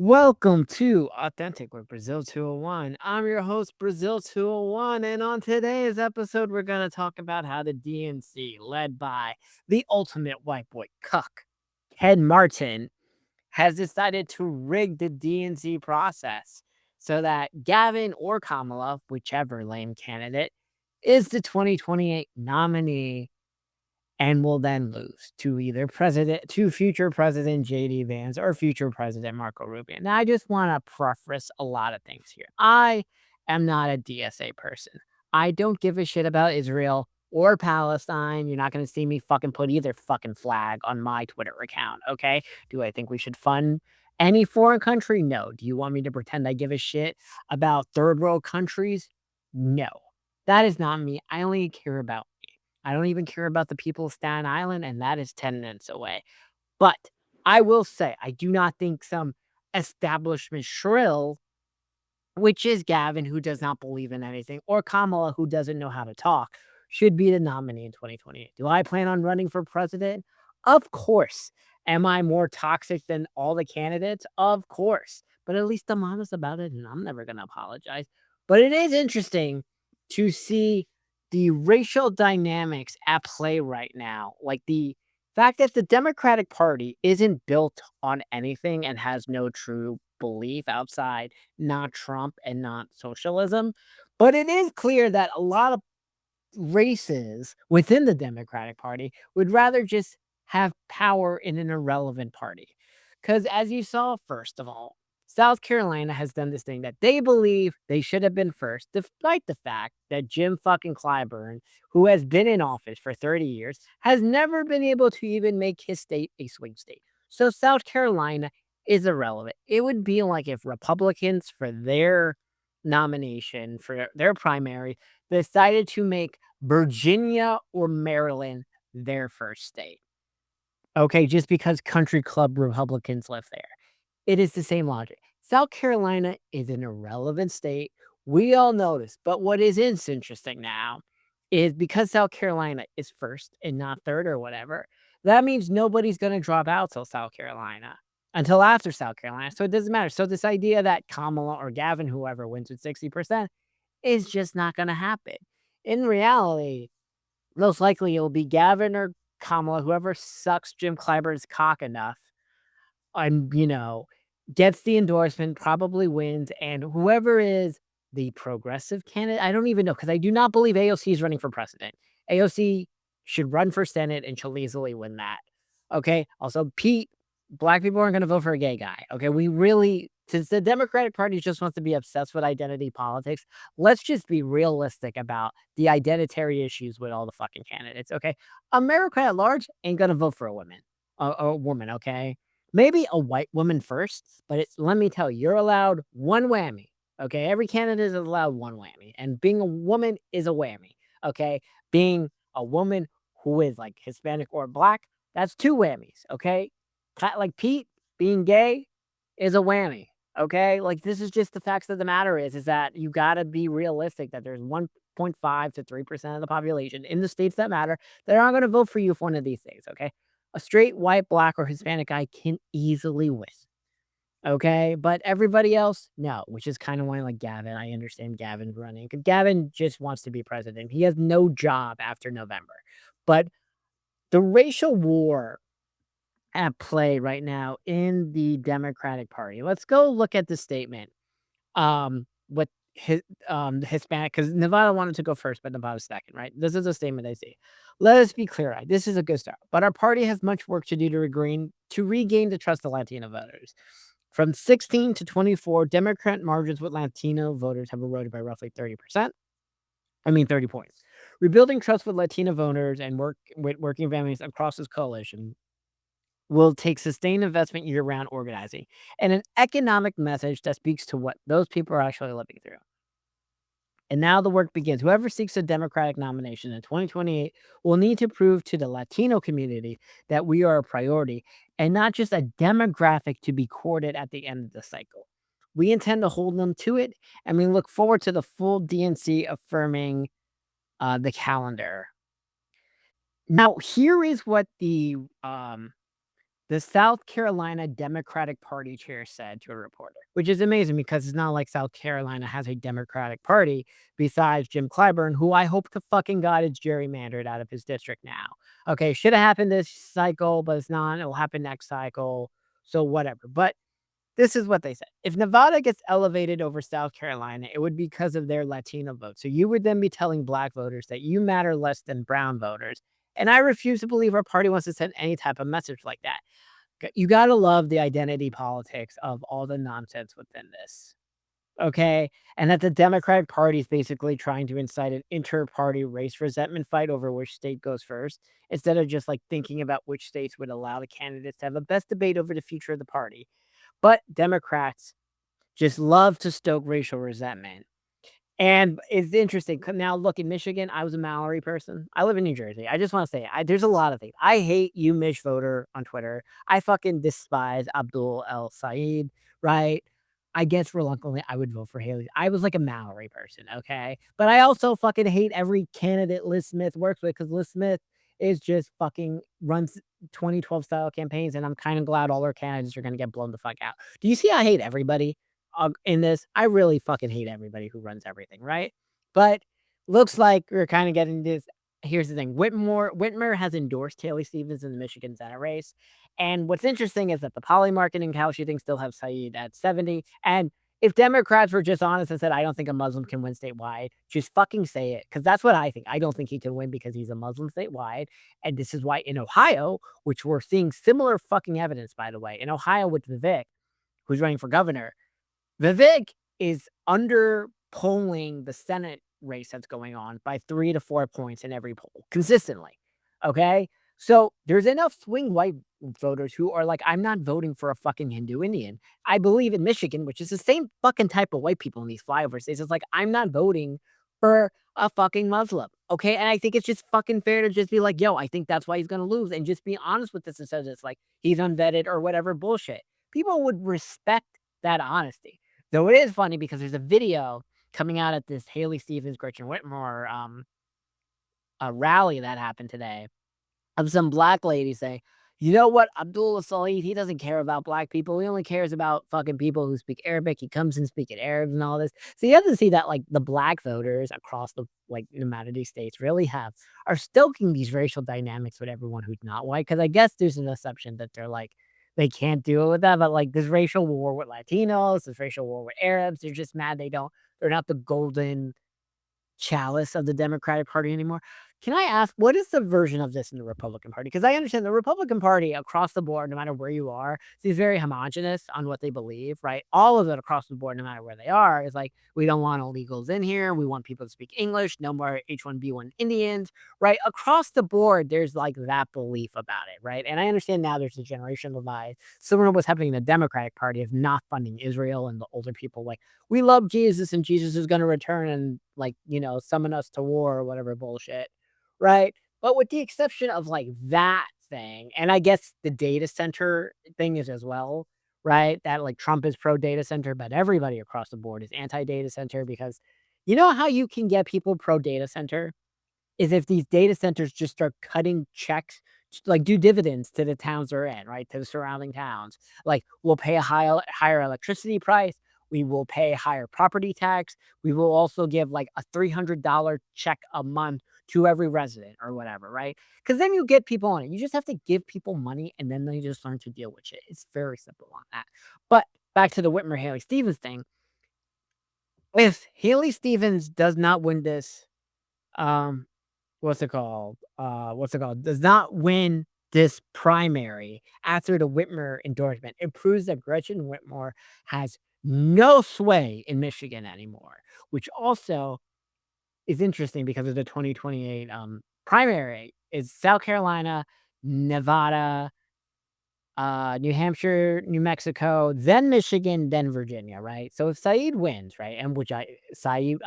Welcome to Authentic with Brazil 201. I'm your host, Brazil 201, and on today's episode, we're going to talk about how the DNC, led by the ultimate white boy cuck, Ken Martin, has decided to rig the DNC process so that Gavin or Kamala, whichever lame candidate, is the 2028 nominee and will then lose to future President JD Vance or future President Marco Rubio. Now, I just want to preface a lot of things here. I am not a DSA person. I don't give a shit about Israel or Palestine. You're not going to see me fucking put either fucking flag on my Twitter account, okay? Do I think we should fund any foreign country? No. Do you want me to pretend I give a shit about third world countries? No. That is not me. I only care about I don't even care about the people of Staten Island, and that is 10 minutes away. But I will say, I do not think some establishment shrill, which is Gavin, who does not believe in anything, or Kamala, who doesn't know how to talk, should be the nominee in 2028. Do I plan on running for president? Of course. Am I more toxic than all the candidates? Of course. But at least I'm honest about it, and I'm never going to apologize. But it is interesting to see the racial dynamics at play right now. Like the fact that the Democratic Party isn't built on anything and has no true belief outside not Trump and not socialism. But it is clear that a lot of races within the Democratic Party would rather just have power in an irrelevant party. Because as you saw, first of all, South Carolina has done this thing that they believe they should have been first, despite the fact that Jim fucking Clyburn, who has been in office for 30 years, has never been able to even make his state a swing state. So South Carolina is irrelevant. It would be like if Republicans, for their nomination, for their primary, decided to make Virginia or Maryland their first state. Okay, just because country club Republicans live there. It is the same logic. South Carolina is an irrelevant state. We all know this. But what is interesting now is because South Carolina is first and not third or whatever, that means nobody's going to drop out till South Carolina until after South Carolina. So it doesn't matter. So this idea that Kamala or Gavin, whoever wins with 60%, is just not going to happen. In reality, most likely it'll be Gavin or Kamala, whoever sucks Jim Clyburn's cock enough and, gets the endorsement, probably wins, and whoever is the progressive candidate, I don't even know because I do not believe AOC is running for president. AOC should run for Senate and she'll easily win that. Okay. Also, Pete, black people aren't going to vote for a gay guy. Okay. Since the Democratic Party just wants to be obsessed with identity politics, let's just be realistic about the identitary issues with all the fucking candidates. Okay. America at large ain't going to vote for a woman. Okay. Maybe a white woman first, but let me tell you, you're allowed one whammy. Okay. Every candidate is allowed one whammy. And being a woman is a whammy. Okay. Being a woman who is like Hispanic or black, that's two whammies. Okay. Like Pete being gay is a whammy. Okay. Like this is just the facts of the matter is that you got to be realistic that there's 1.5 to 3% of the population in the states that matter that aren't going to vote for you for one of these things. Okay. A straight white, black, or Hispanic guy can easily win. Okay, but everybody else, no, which is kind of why, like Gavin, I understand Gavin's running. 'Cause Gavin just wants to be president. He has no job after November. But the racial war at play right now in the Democratic Party. Let's go look at the statement. With the Hispanic, because Nevada wanted to go first, but Nevada's second, right? This is a statement I see. Let us be clear, right? This is a good start, but our party has much work to do to regain the trust of Latino voters. From 16 to 24, Democrat margins with Latino voters have eroded by roughly 30%. 30 points. Rebuilding trust with Latino voters and working families across this coalition will take sustained investment year-round organizing and an economic message that speaks to what those people are actually living through. And now the work begins. Whoever seeks a Democratic nomination in 2028 will need to prove to the Latino community that we are a priority and not just a demographic to be courted at the end of the cycle. We intend to hold them to it, and we look forward to the full DNC affirming the calendar. Now, here is what the The South Carolina Democratic Party chair said to a reporter, which is amazing because it's not like South Carolina has a Democratic Party besides Jim Clyburn, who I hope to fucking God is gerrymandered out of his district now. Okay, should have happened this cycle, but it's not. It'll happen next cycle. So whatever. But this is what they said. If Nevada gets elevated over South Carolina, it would be because of their Latino vote. So you would then be telling black voters that you matter less than brown voters. And I refuse to believe our party wants to send any type of message like that. You gotta love the identity politics of all the nonsense within this, okay? And that the Democratic Party is basically trying to incite an inter-party race resentment fight over which state goes first, instead of just, like, thinking about which states would allow the candidates to have the best debate over the future of the party. But Democrats just love to stoke racial resentment. And it's interesting 'cause now look, in Michigan, I was a Mallory person. I live in New Jersey. I just wanna say, there's a lot of things. I hate you Mish voter on Twitter. I fucking despise Abdul El Sayed, right? I guess reluctantly, I would vote for Haley. I was like a Mallory person, okay? But I also fucking hate every candidate Liz Smith works with because Liz Smith is just fucking runs 2012 style campaigns, and I'm kinda glad all her candidates are gonna get blown the fuck out. Do you see I hate everybody? In this, I really fucking hate everybody who runs everything, right? But looks like we're kind of getting this. Here's the thing: Whitmer has endorsed Haley Stevens in the Michigan Senate race, and what's interesting is that the Poly Market and Cal shooting still have Saeed at 70. And if Democrats were just honest and said, "I don't think a Muslim can win statewide," just fucking say it, because that's what I think. I don't think he can win because he's a Muslim statewide, and this is why in Ohio, which we're seeing similar fucking evidence, by the way, in Ohio with Vivek, who's running for governor. Vivek is underpolling the Senate race that's going on by 3 to 4 points in every poll consistently, okay? So, there's enough swing white voters who are like, "I'm not voting for a fucking Hindu Indian." I believe in Michigan, which is the same fucking type of white people in these flyover states, it's like, "I'm not voting for a fucking Muslim," okay? And I think it's just fucking fair to just be like, "Yo, I think that's why he's gonna lose," and just be honest with this instead of just like, "He's unvetted," or whatever bullshit. People would respect that honesty. Though it is funny because there's a video coming out at this Haley Stevens, Gretchen Whitmer, rally that happened today of some black lady saying, "You know what? Abdullah Saleh, he doesn't care about black people. He only cares about fucking people who speak Arabic. He comes in speaking Arabs and all this." So you have to see that like the black voters across the like humanity states really are stoking these racial dynamics with everyone who's not white. Cause I guess there's an assumption that they're like they can't deal with that. But like this racial war with Latinos, this racial war with Arabs, they're just mad they're not the golden chalice of the Democratic Party anymore. Can I ask, what is the version of this in the Republican Party? Because I understand the Republican Party across the board, no matter where you are, is very homogenous on what they believe, right? All of it across the board, no matter where they are, is like, we don't want illegals in here. We want people to speak English, no more H-1B1 Indians, right? Across the board, there's like that belief about it, right? And I understand now there's a generational divide, similar to what's happening in the Democratic Party of not funding Israel and the older people like, we love Jesus and Jesus is going to return and like, summon us to war or whatever bullshit. Right? But with the exception of, like, that thing, and I guess the data center thing is as well, right? That, like, Trump is pro data center, but everybody across the board is anti data center because you know how you can get people pro data center? Is if these data centers just start cutting checks, like do dividends to the towns they're in, right? To the surrounding towns. Like we'll pay a higher electricity price. We will pay higher property tax. We will also give like a $300 check a month to every resident or whatever, right? Because then you get people on it. You just have to give people money and then they just learn to deal with it. It's very simple on that. But back to the Whitmer Haley Stevens thing. If Haley Stevens does not win this, um, does not win this primary after the Whitmer endorsement, it proves that Gretchen Whitmer has no sway in Michigan anymore, which also is interesting because of the 2028 primary is South Carolina, Nevada, New Hampshire, New Mexico, then Michigan, then Virginia, right? So if Saeed wins, right, and which Saeed,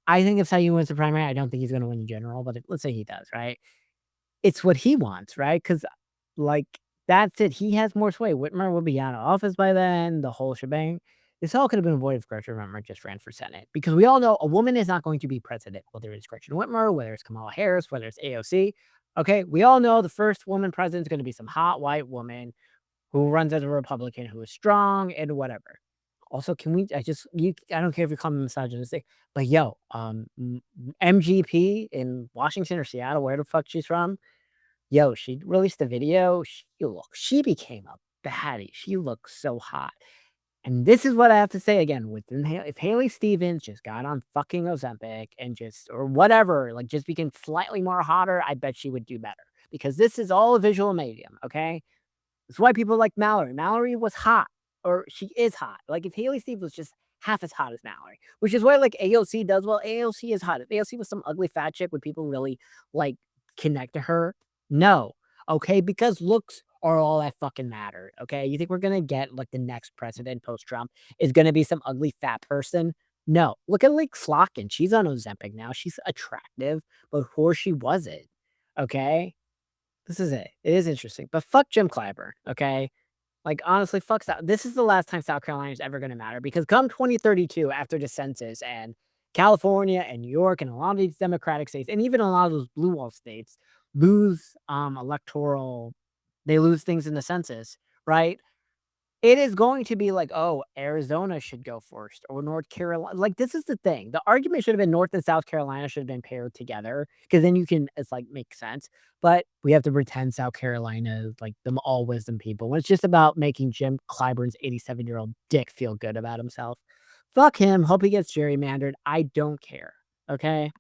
I think if Saeed wins the primary, I don't think he's going to win in general, but let's say he does, right? It's what he wants, right? Because like, that's it. He has more sway. Whitmer will be out of office by then, the whole shebang. This all could have been avoided if Gretchen Whitmer just ran for Senate. Because we all know a woman is not going to be president, whether it's Gretchen Whitmer, whether it's Kamala Harris, whether it's AOC. Okay, we all know the first woman president is going to be some hot white woman who runs as a Republican, who is strong and whatever. Also, can we I don't care if you call me misogynistic, but yo, MGP in Washington or Seattle, where the fuck she's from, yo, she released a video. She became a baddie. She looks so hot. And this is what I have to say again, within if Haley Stevens just got on fucking Ozempic and just or whatever, like, just became slightly more hotter, I bet she would do better, because this is all a visual medium, okay? It's why people like Mallory. Mallory was hot, or she is hot. Like, if Haley Stevens was just half as hot as Mallory, which is why, like, AOC does well. AOC is hot. If AOC was some ugly fat chick, would people really, like, connect to her? No. Okay? Because looks are all that fucking matter. Okay? You think we're gonna get, like, the next president post-Trump is gonna be some ugly fat person? No. Look at, like, Slotkin. She's on Ozempic now. She's attractive, but before she wasn't. Okay? This is it. It is interesting, but fuck Jim Clyburn, okay? Like, honestly, fuck South. This is the last time South Carolina is ever gonna matter, because come 2032, after the census and California and New York and a lot of these Democratic states, and even a lot of those blue wall states lose, electoral they lose things in the census, right? It is going to be like, "Oh, Arizona should go first, or North Carolina." Like, this is the thing. The argument should have been North and South Carolina should have been paired together, because then you can it's like, make sense, but we have to pretend South Carolina is, like, them all wisdom people, when it's just about making Jim Clyburn's 87-year-old dick feel good about himself. Fuck him, hope he gets gerrymandered, I don't care, okay?